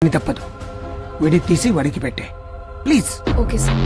తప్పదు. విడి తీసి వడికి పెట్టే ప్లీజ్. Okay sir.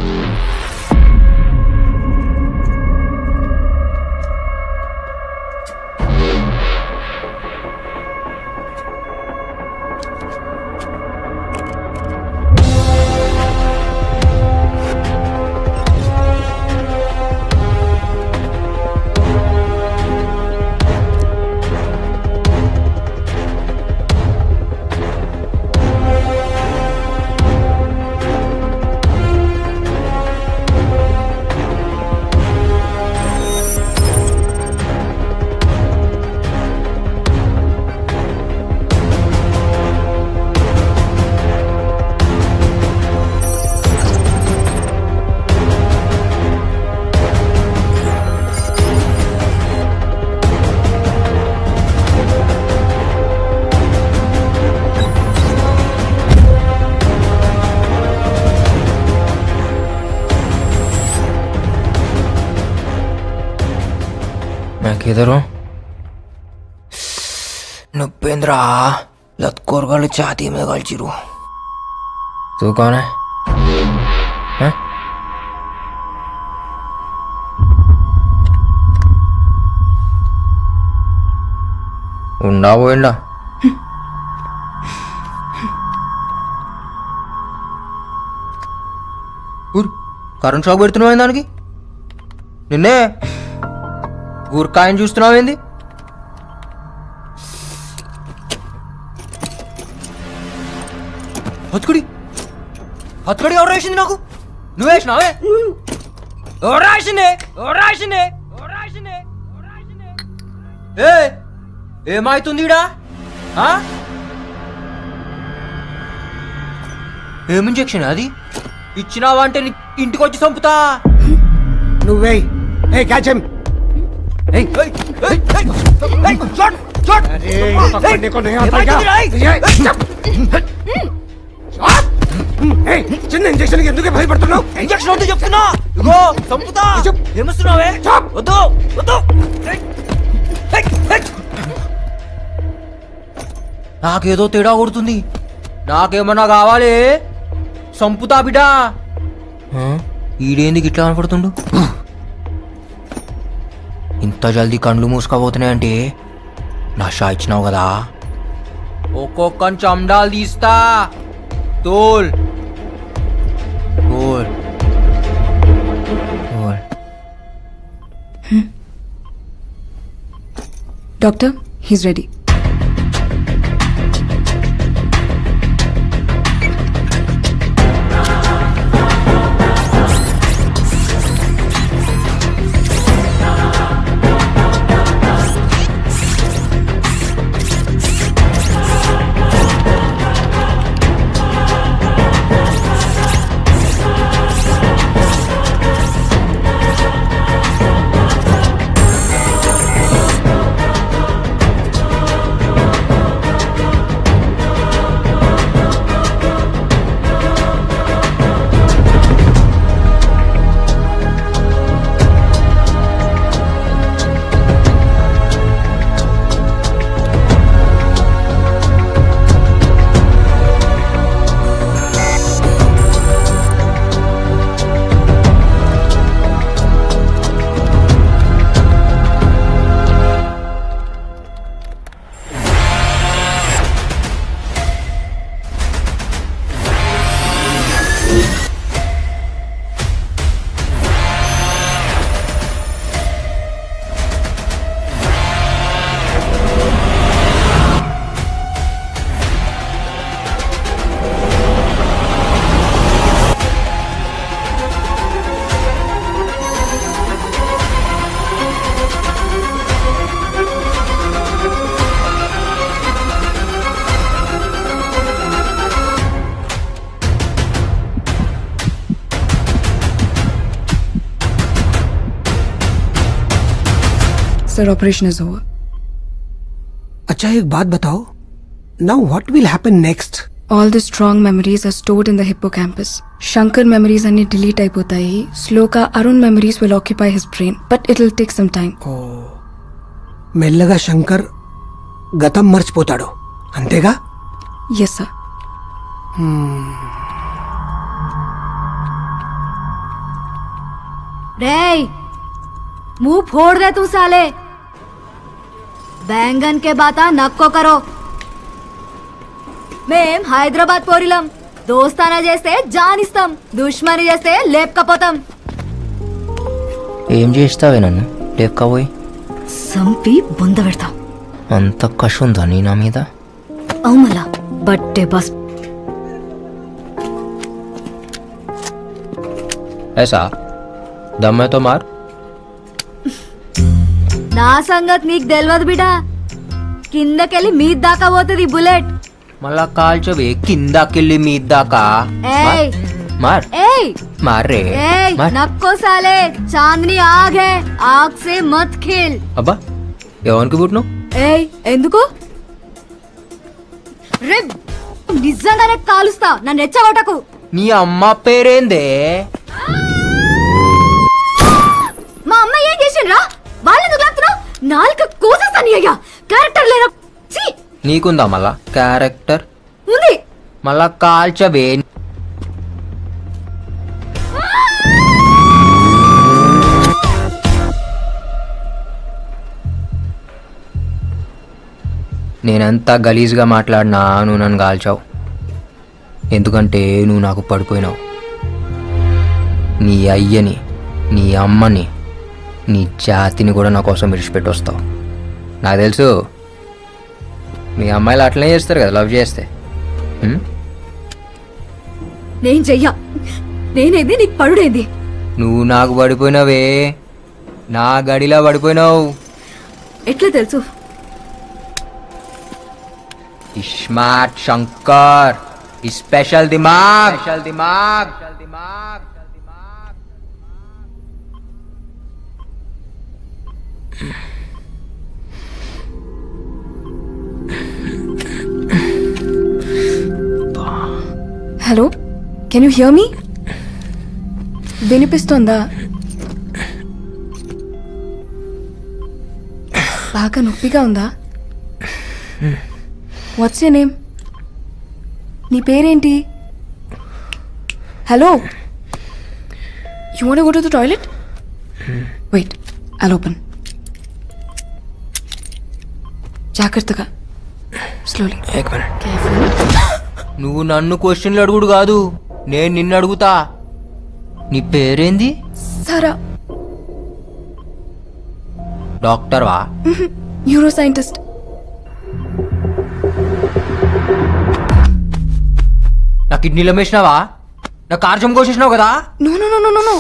किधर हूँ? नुपेंद्रा लतकोर गल छाती में गल चिरू. तू कौन है? हैं? उन्ना वो इंडा కరెంట్ షాక్ పెడుతున్నావు దానికి. నిన్నే గుర్కాయని చూస్తున్నావేంది? హత్తుకుడి హత్తుకుడి ఎవరు వేసింది నాకు? నువ్వు వేసినావే? ఎవరు రాసిందే? ఏమైతుంది ఈడ? ఏం ఇంజెక్షన్ అది? ఇచ్చినావా అంటే ఇంటికి వచ్చి చంపుతా. నువ్వే క్యాచ్ హిమ్. చిన్న ఇంజక్షన్ ఎందుకు భయపడుతున్నావు? ఇంజక్షన్ వద్దు చెప్తున్నా. ఇగో చంపుతా. ఏమస్తున్నావే? వద్దు వద్దు. నాకేదో తేడా కొడుతుంది. నాకేమన్నా కావాలి? చంపుతా బిడ్డా. ఈడేందుకు ఇట్లా కనపడుతుండు? ఇంత జల్దీ కండ్లు మూసుకోబోతున్నాయంటే నషా ఇచ్చినావు కదా. ఒక్కొక్క చండాలు తీస్తా. తోల్ తోల్ తోల్. Doctor, he's ready. Sir, operation is over. अच्छा एक बात बताओ, now what will happen next? All the strong memories are stored in the hippocampus. Shankar memories are delete అయిపోతాయి. Sloka Arun memories will occupy his brain, but it will take some time. మెల్లగా శంకర్ గతం మర్చిపోతాడు అంతేగా? Yes sir. रे मुंह फोड़ दे तू साले। बैंगन के बाता नक्को करो। మేం హైదరాబాద్ పోరిలం దోస్తానా చేస్తే జానిస్తాం దుష్మని చేస్తే లేపకపోతాం. ఏం చేస్తావే నన్ను లేపకపోయి? సంపి బొంద పెడతా. అంత కషుందా నీ నా మీద? అవుమలా బట్టే బస్. ऐसा दम है तो मार. నా సంగతి నీకు తెలియదు బిడా. కిందకెళ్ళి మీద దాకా పోతుంది బుల్లెట్. మళ్ళా కాల్చవే కిందకెళ్ళి మీద దాకా. ఏయ్ मार ఏయ్ मार रे ఏయ్ मार. నక్కో సాలే చాందనీ ఆగ్ హై ఆగ్ సే మత్ ఖేల్. అబ్బా ఎవరికి పుట్టినావు? ఏయ్ ఎందుకు రే నిజంగానే కాలుస్తా నన్ను రెచ్చగొట్టకు. నీ అమ్మ పేరేందే? మా అమ్మ ఏం చేసిండ్రా? వాళ్ళెందుకు లాగుతున్నావు? నాలుక కోసేస్తాను అయ్యా. క్యారెక్టర్ లేరా? ఛీ! నీకుందా మళ్ళా క్యారెక్టర్? ఉంది. మళ్ళా కాల్చవే. నేనెంత గలీజ్గా మాట్లాడినా నువ్వు నన్ను కాల్చావు. ఎందుకంటే నువ్వు నాకు పడిపోయినావు. నీ అయ్యని, నీ అమ్మని, నీ జాతిని కూడా నా కోసం విడిచిపెట్టి వస్తావు. నాకు తెలుసు మీ అమ్మాయిలు అట్లనే చేస్తారు కదా లవ్ చేస్తే. నేను చెయ్యా. నేనేది నీకు పడుడేంది? నువ్వు నాకు పడిపోయినావే, నా గడిలా పడిపోయినావు. ఎట్లా తెలుసు? स्मार्ट शंकर, स्पेशल दिमाग. Hello, can you hear me? వినిపిస్తుందా? బాగా నొప్పిగా ఉందా? What's your name? నీ పేరేంటి? Hello, you want go to the toilet? Wait, I'll open. జాగ్రత్తగా, స్లోలీ. నువ్వు నన్ను క్వశ్చన్లు అడుగుడు కాదు, నేను నిన్ను అడుగుతా. నీ పేరేంది? సారా. డాక్టర్ వా? Neuro scientist. నా కిడ్నీలో వేసినావా? నా కార్జం కోసేసినావు కదా? No no no no no no.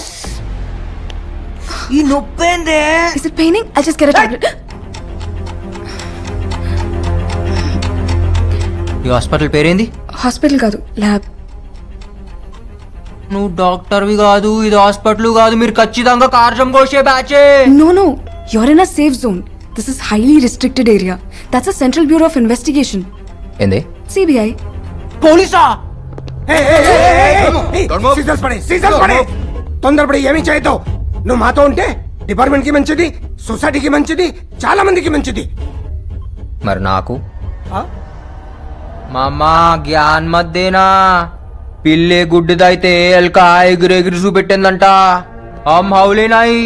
ఈ నొప్పేందే? Is it paining? I'll just get a tablet. ఈ హాస్పిటల్ పేరేంది? హాస్పిటల్ కాదు, ల్యాబ్. నువ్వు డాక్టర్వి కాదు, ఇది హాస్పిటల్ కాదు, మీరు ఖచ్చితంగా కార్జం కోసే బ్యాచే. No no, you're in a safe zone. This is highly restricted area. That's a Central Bureau of Investigation. ఏంది? CBI. పోలీసా? తొందరపడి ఏమీ చేయొద్దు. నువ్వు మాతో ఉంటే డిపార్ట్మెంట్ కి మంచిది, సొసైటీకి మంచిది, చాలా మందికి మంచిది. మరి నాకు? మామా జ్ఞాన్ మధ్యేనా పిల్లే గుడ్డిదైతే ఎల్కా ఎగిరెగిరి చూపెట్టిందంట. హమ్ హౌలే నాయి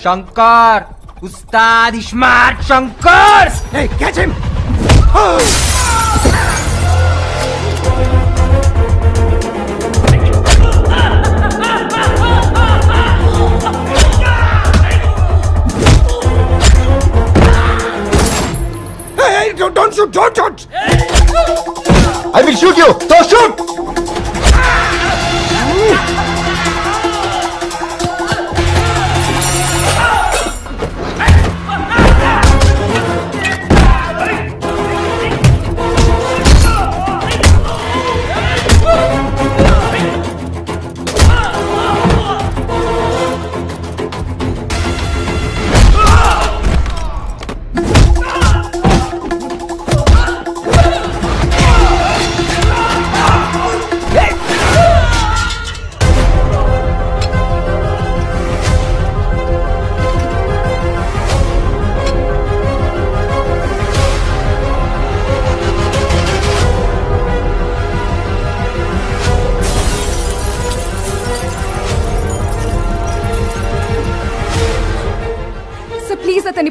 శంకర్, ఉస్తాద్ smart Shankar. Catch him. Don't shoot! Don't shoot! I will shoot you! So shoot!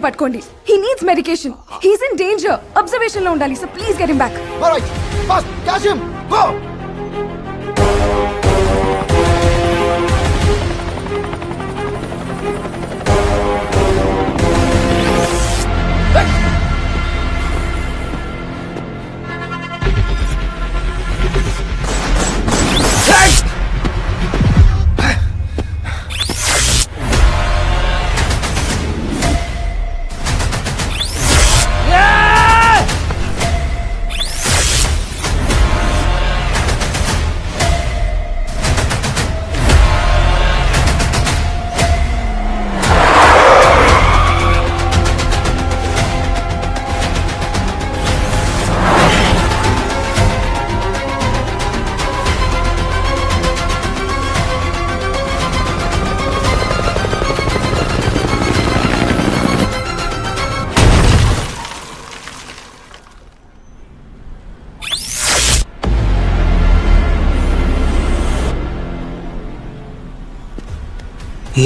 పట్టుకోండి. He needs medication. He's in danger. Observation లో ఉండాలి. So please get him back. All right, fast, catch him, go!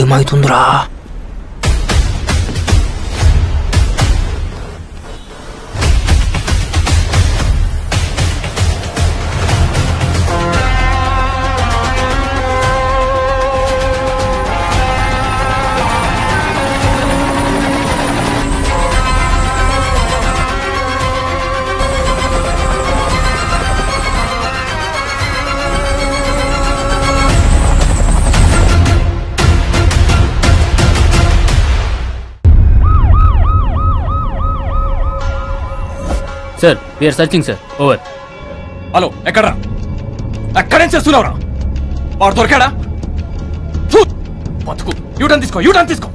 ఏమైతుందిరా? Sir we're searching sir. Over. Hello, ఎక్కడ్రా? ఎక్కడేం చేస్తున్నావురా? వాడు దొరికాడా? బతుకు. U turn తీసుకో.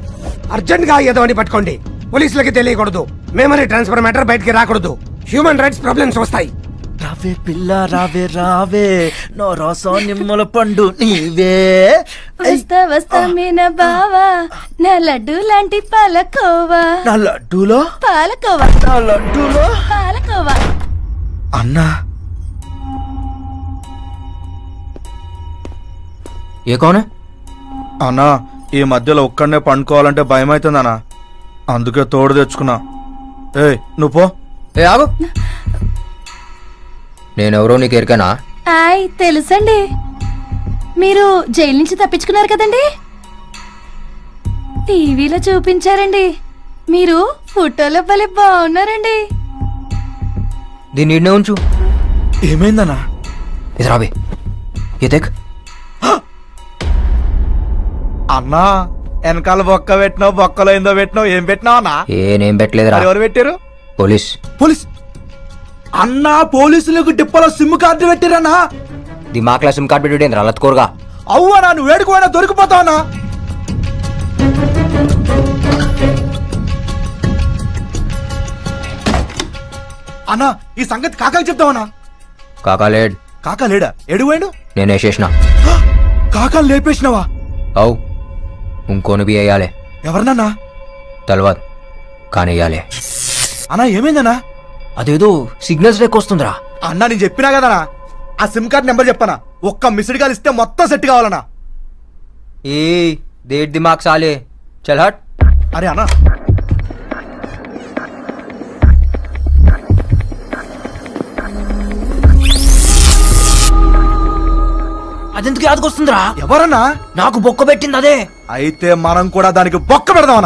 అర్జెంట్ గా ఏదో అని పట్టుకోండి. పోలీసులకి తెలియకూడదు. మెమరీ ట్రాన్స్ఫర్ మ్యాటర్ బయటికి రాకూడదు. హ్యూమన్ రైట్స్ ప్రాబ్లమ్స్ వస్తాయి. రావే పిల్ల రావే నో రసో నిమ్మల పండు నీవే. వస్తా మీన బావా, నా లడ్డు లాంటి పాలకోవా. నా లడ్డూలో పాలకోవా అన్నా. ఏ కౌన్? అన్నా ఈ మధ్యలో ఒక్కడనే పండుకోవాలంటే భయం అవుతుంది అన్నా, అందుకే తోడు తెచ్చుకున్నా. ఏయ్ నువ్వు పో. ఏ ఆగు. నేనెవరో నీకు ఎరికేనా? తెలుసండి. మీరు జైలు నుంచి తప్పించుకున్నారు కదండి, టీవీలో చూపించారండి. మీరు ఫోటోలో భలే బాగున్నారండి. దీన్ని ఈడనే ఉంచు. ఏమైందన్నా? ఇది రాబే. ఏతేక్ అన్నా వెనకాల బొక్క పెట్టినావు, బొక్కలో ఏందో పెట్టినావు. ఏం పెట్టినావు అన్నా? నేనేం పెట్టలేదురా. ఎవరు పెట్టారు? పోలీస్. అన్నా పోలీసులకు డిప్పలో సిమ్ కార్డు పెట్టిరన్నా. దిమాక్లా సిమ్ కార్డ్ పెట్టి లత్కోరుగా. అవ్వనా నువ్వు వేడుకోవైనా దొరికిపోతావన్నా. అన్నా ఈ సంగతి కాకాకి చెప్తావన్నా. కాకా లేడా? ఎడువైండు? నేనే చేసిన. కాకాలు లేపేసినావా? అవు ఇంకోని బి అయ్యాలే. ఎవరినన్నా? తెలవదు కానీ అయ్యాలే. అన్నా ఏమైందన్నా? అదేదో సిగ్నల్స్ లెక్కొస్తుందిరా. అన్నా నేను చెప్పినా కదనా ఆ సిమ్ కార్డ్ నెంబర్ చెప్పనా, ఒక్క మిస్డ్ కాల్ ఇస్తే మొత్తం సెట్ కావాలన్నా. ఏ దేట్ దిమాగ్ సాలే, చల్ హట్. అరే అన్నా అదెందుకు యాదకొస్తుందిరా? ఎవరన్నా? నాకు బొక్క పెట్టింది అదే. అయితే మనం కూడా దానికి బొక్క పెడదాం.